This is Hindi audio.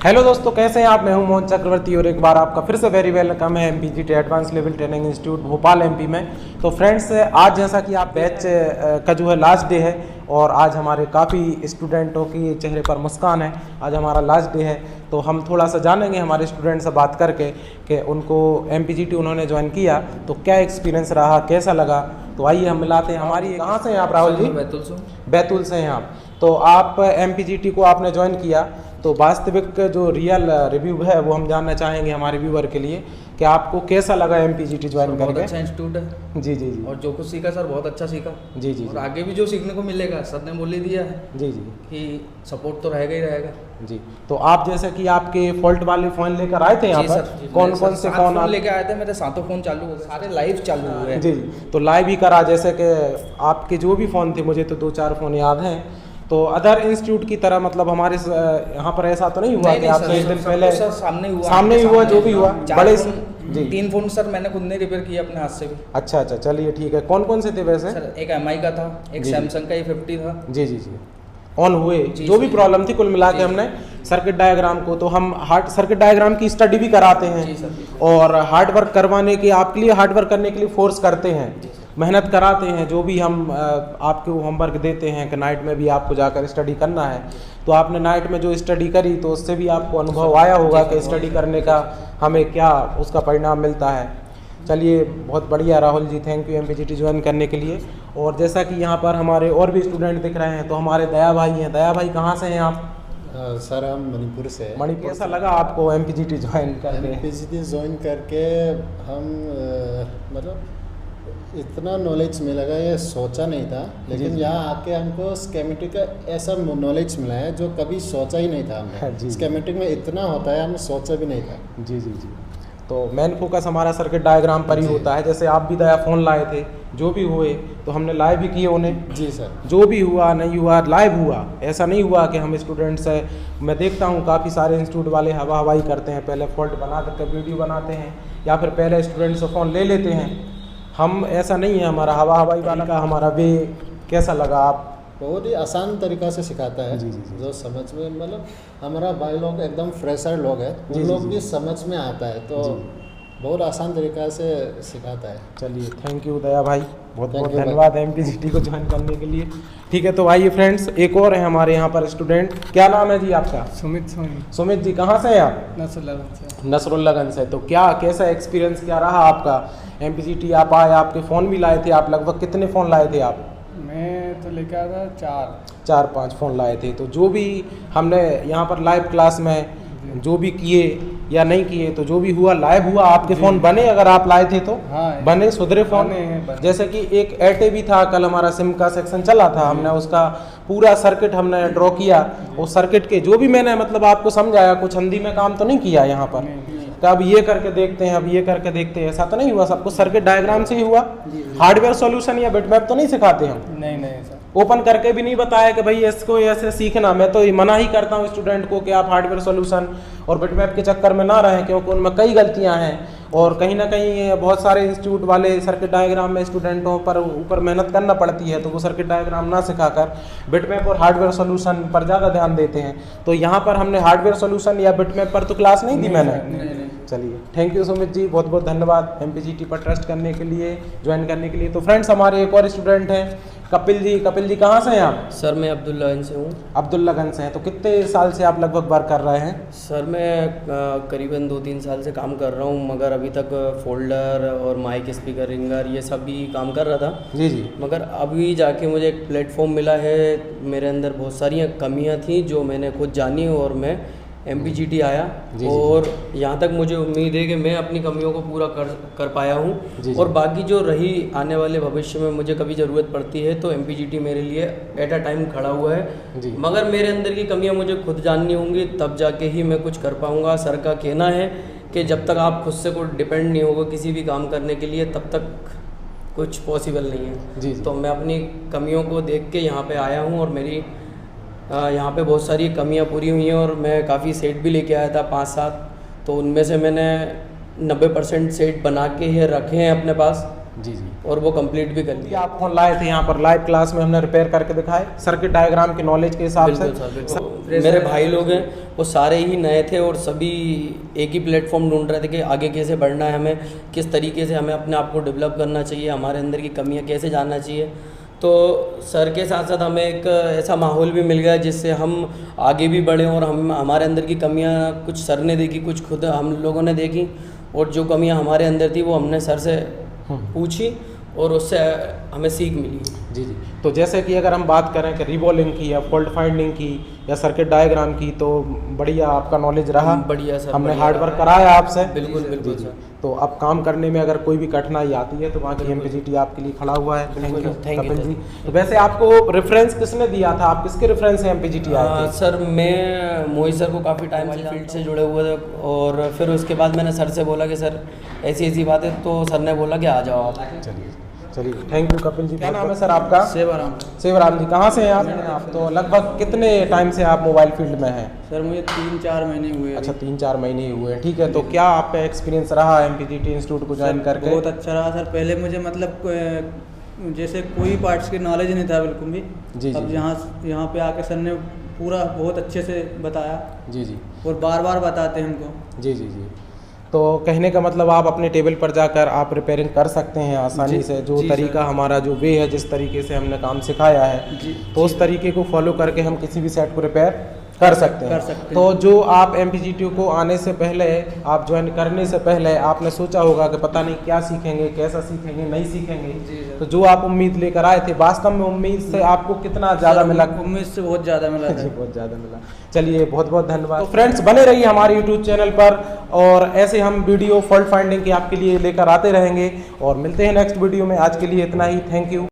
हेलो दोस्तों, कैसे हैं आप। मैं हूं मोहन चक्रवर्ती और एक बार आपका फिर से वेरी वेलकम है MPGT advance level training institute Bhopal MP में। तो फ्रेंड्स, आज जैसा कि आप बैच का जो है लास्ट डे है और आज हमारे काफ़ी स्टूडेंटों की चेहरे पर मुस्कान है। आज हमारा लास्ट डे है तो हम थोड़ा सा जानेंगे हमारे स्टूडेंट से बात करके कि उनको एमपीजीटी उन्होंने ज्वाइन किया तो क्या एक्सपीरियंस रहा, कैसा लगा। तो आइए हम मिलाते हैं। हमारी कहाँ से हैं आप राहुल जी? बैतूल से हैं आप। तो आप एमपीजीटी को आपने ज्वाइन किया तो वास्तविक जो रियल रिव्यू है वो हम जानना चाहेंगे हमारे व्यूअर के लिए कि आपको कैसा लगा एमपीजीटी ज्वाइन करके। बहुत अच्छा इंस्टीट्यूट है। जी जी जी। और जो कुछ सीखा सर बहुत अच्छा सीखा। जी जी। और आगे भी जो सीखने को मिलेगा सर ने बोल ही दिया है। जी जी। कि सपोर्ट तो रहेगा ही रहेगा। जी। तो आप जैसे कि आपके फॉल्ट वाले फ़ोन लेकर आए थे यहाँ पर, कौन कौन से फ़ोन लेके आए थे? मेरे सातों फ़ोन चालू हो गए, सारे लाइव चालू हुए। जी। तो लाइव ही करा, जैसे कि आपके जो भी फ़ोन थे, मुझे तो 2-4 फ़ोन याद हैं। तो अदर इंस्टीट्यूट की तरह मतलब हमारे यहाँ पर ऐसा तो नहीं हुआ कि आपसे एक दिन पहले सामने ही हुआ जो भी हुआ बड़े जी 3 फोन सर मैंने खुद ने रिपेयर किया अपने हाथ से भी। अच्छा, चलिए ठीक है। कौन कौन से थे वैसे? सर एक एमआई का था, एक सैमसंग का E50 था। जी जी जी। ऑन हुए जो भी प्रॉब्लम थी कुल मिला के हमने सर्किट डायग्राम को, तो हम हार्ड सर्किट डायग्राम की स्टडी भी कराते हैं और हार्ड वर्क करवाने के आपके लिए हार्ड वर्क करने के लिए फोर्स करते हैं, मेहनत कराते हैं। जो भी हम आपको होमवर्क देते हैं कि नाइट में भी आपको जाकर स्टडी करना है, तो आपने नाइट में जो स्टडी करी तो उससे भी आपको अनुभव आया होगा कि स्टडी करने का हमें क्या उसका परिणाम मिलता है। चलिए बहुत बढ़िया Rahul ji, thank you एमपीजीटी join करने के लिए। और जैसा कि यहाँ पर हमारे और भी स्टूडेंट दिख रहे हैं, तो हमारे दया भाई हैं। दया भाई कहाँ से हैं आप? सर हम मणिपुर से। मणिपुर। कैसा लगा आपको एमपीजीटी ज्वाइन करके? एमपीजीटी ज्वाइन करके हम मतलब इतना नॉलेज मिलेगा ये सोचा नहीं था, लेकिन यहाँ आके हमको स्केमेटिक का ऐसा नॉलेज मिला है जो कभी सोचा ही नहीं था हमने। स्केमेटिक में इतना होता है हम सोचा भी नहीं था। जी जी जी। तो मेन फोकस हमारा सर्किट डायग्राम पर ही होता है। जैसे आप भी दया फ़ोन लाए थे, जो भी हुए तो हमने लाइव भी किए उन्हें। जी सर। जो भी हुआ नहीं हुआ लाइव हुआ, ऐसा नहीं हुआ कि हम स्टूडेंट्स है। मैं देखता हूँ काफ़ी सारे इंस्टीट्यूट वाले हवा हवाई करते हैं, पहले फॉल्ट बना करके वीडियो बनाते हैं या फिर पहले स्टूडेंट से फ़ोन ले लेते हैं। हम ऐसा नहीं है, हमारा हवा हवाई वाला का हमारा वे कैसा लगा आप? बहुत ही आसान तरीक़ा से सिखाता है। जी जी जी। जो समझ में मतलब हमारा भाई लोग एकदम फ्रेशर लोग हैं, उन लोग भी समझ में आता है, तो बहुत आसान तरीक़ा से सिखाता है। चलिए थैंक यू दया भाई, बहुत बहुत धन्यवाद एमपीजीटी को ज्वाइन करने के लिए। ठीक है, तो आइए फ्रेंड्स, एक और है हमारे यहाँ पर स्टूडेंट। क्या नाम है जी आपका? सुमित जी। कहाँ से हैं आप? नसरुल्लागंज से। तो क्या कैसा एक्सपीरियंस क्या रहा आपका? एमपीजीटी आप आए, आपके फ़ोन भी लाए थे आप, लगभग कितने फ़ोन लाए थे आप? मैं तो लेकर आया था 4-5 फ़ोन लाए थे। तो जो भी हमने यहाँ पर लाइव क्लास में जो भी किए या नहीं किए, तो जो भी हुआ लाइव हुआ। आपके फ़ोन बने अगर आप लाए थे तो? हाँ, बने सुधरे फ़ोन। जैसे कि एक एटे भी था, कल हमारा सिम का सेक्शन चला था, हमने उसका पूरा सर्किट हमने ड्रॉ किया। उस सर्किट के जो भी मैंने मतलब आपको समझाया, कुछ हिंदी में काम तो नहीं किया यहाँ पर तो अब ये करके देखते हैं, अब ये करके देखते हैं, ऐसा तो नहीं हुआ। सब कुछ सर्किट डायग्राम से ही हुआ। हार्डवेयर सॉल्यूशन या बिटमैप तो नहीं सिखाते हम? नहीं सर। ओपन करके भी नहीं बताया कि भाई इसको ऐसे सीखना। मैं तो मना ही करता हूँ स्टूडेंट को कि आप हार्डवेयर सॉल्यूशन और बिटमैप के चक्कर में ना रहें, क्योंकि उनमें कई गलतियाँ हैं और कहीं ना कहीं बहुत सारे इंस्टीट्यूट वाले सर्किट डायग्राम में स्टूडेंटों पर ऊपर मेहनत करना पड़ती है, तो वो सर्किट डायग्राम ना सिखाकर बिटमैप और हार्डवेयर सॉल्यूशन पर ज़्यादा ध्यान देते हैं। तो यहाँ पर हमने हार्डवेयर सॉल्यूशन या बिटमैप पर तो क्लास नहीं दी मैंने। चलिए थैंक यू सुमित जी, बहुत बहुत धन्यवाद एमपीजीटी पर ट्रस्ट करने के लिए, ज्वाइन करने के लिए। तो फ्रेंड्स, हमारे एक और स्टूडेंट हैं कपिल जी। कपिल जी कहाँ से हैं आप? सर मैं अब्दुल्लागंज से हूँ। अब्दुल्लागंज से हैं। तो कितने साल से आप लगभग वर्क कर रहे हैं? सर मैं करीबन 2-3 साल से काम कर रहा हूँ, मगर अभी तक फोल्डर और माइक स्पीकर रिंगर ये सब भी काम कर रहा था। जी जी। मगर अभी जाके मुझे एक प्लेटफॉर्म मिला है। मेरे अंदर बहुत सारी कमियाँ थी जो मैंने खुद जानी और मैं एमपीजीटी आया। और यहाँ तक मुझे उम्मीद है कि मैं अपनी कमियों को पूरा कर पाया हूँ। और बाकी जो रही आने वाले भविष्य में मुझे कभी ज़रूरत पड़ती है तो एमपीजीटी मेरे लिए एट अ टाइम खड़ा हुआ है। मगर मेरे अंदर की कमियाँ मुझे खुद जाननी होंगी, तब जाके ही मैं कुछ कर पाऊँगा। सर का कहना है कि जब तक आप खुद से कोई डिपेंड नहीं होगा किसी भी काम करने के लिए, तब तक कुछ पॉसिबल नहीं है। तो मैं अपनी कमियों को देख के यहाँ पर आया हूँ और मेरी यहाँ पे बहुत सारी कमियाँ पूरी हुई हैं और मैं काफ़ी सेट भी लेके आया था 5-7, तो उनमें से मैंने 90% सेट बना के ही रखे हैं अपने पास। जी जी। और वो कंप्लीट भी कर ये लिया। आप फोन लाए थे यहाँ पर लाइव क्लास में हमने रिपेयर करके दिखाए सर्किट डायग्राम की नॉलेज के हिसाब से। बिल्कुल सर, बिल्कुल। मेरे भाई लोग हैं वो सारे ही नए थे और सभी एक ही प्लेटफॉर्म ढूंढ रहे थे कि आगे कैसे बढ़ना है, हमें किस तरीके से हमें अपने आप को डेवलप करना चाहिए, हमारे अंदर की कमियां कैसे जानना चाहिए। तो सर के साथ साथ हमें एक ऐसा माहौल भी मिल गया जिससे हम आगे भी बढ़े और हम हमारे अंदर की कमियां कुछ सर ने देखी, कुछ खुद हम लोगों ने देखी, और जो कमियां हमारे अंदर थी वो हमने सर से पूछी और उससे हमें सीख मिली। जी जी। तो जैसे कि अगर हम बात करें कि रिबॉलिंग की या फॉल्ट फाइंडिंग की या सर्किट डायग्राम की, तो बढ़िया आपका नॉलेज रहा। बढ़िया सर, हमने बढ़िया हार्ड वर्क रहा। कराया आपसे। बिल्कुल बिल्कुल जी। सर। तो अब काम करने में अगर कोई भी कठिनाई आती है तो वहाँ की MPGT आपके लिए खड़ा हुआ है। Thank you thank you Kapil ji. तो वैसे आपको रेफरेंस किसने दिया था, आप किसके रेफरेंस से MPGT आए थे? सर मैं मोहित सर को काफ़ी टाइम से फील्ड से जुड़े हुए थे, और फिर उसके बाद मैंने सर से बोला कि सर ऐसी ऐसी बात है, तो सर ने बोला कि आ जाओ आप। चलिए चलिए, थैंक यू कपिल जी। क्या नाम है सर आपका? सेवाराम। सेवराम जी, कहाँ से हैं आप? तो लगभग कितने टाइम से आप मोबाइल फील्ड में हैं? सर मुझे 3-4 महीने हुए। अच्छा, 3-4 महीने ही हुए हैं। ठीक है, तो क्या आपका एक्सपीरियंस रहा MPGT इंस्टीट्यूट को ज्वाइन करके? बहुत अच्छा रहा सर। पहले मुझे मतलब जैसे कोई पार्ट्स की नॉलेज नहीं था बिल्कुल भी। जी, अब जी। यहाँ पे आके सर ने पूरा बहुत अच्छे से बताया जी जी और बार बार बताते हैं हमको। जी जी जी। तो कहने का मतलब आप अपने टेबल पर जाकर आप रिपेयरिंग कर सकते हैं आसानी जी, से। जो जी तरीका सर। हमारा जो वे है, जिस तरीके से हमने काम सिखाया है, जी, तो उस तरीके को फॉलो करके हम किसी भी सेट को रिपेयर कर सकते हैं। कर सकते हैं। तो जो आप MPGT को आने से पहले, आप ज्वाइन करने से पहले आपने सोचा होगा कि पता नहीं क्या सीखेंगे, कैसा सीखेंगे, नहीं सीखेंगे। जी सर। तो जो आप उम्मीद लेकर आए थे, वास्तव में उम्मीद से आपको कितना ज़्यादा मिला? उम्मीद से बहुत ज़्यादा मिला जी, था। बहुत ज़्यादा मिला। चलिए, बहुत बहुत धन्यवाद। तो फ्रेंड्स, बने रहिए हमारे YouTube चैनल पर, और ऐसे हम वीडियो फॉल्ट फाइंडिंग के आपके लिए लेकर आते रहेंगे, और मिलते हैं नेक्स्ट वीडियो में। आज के लिए इतना ही। Thank you.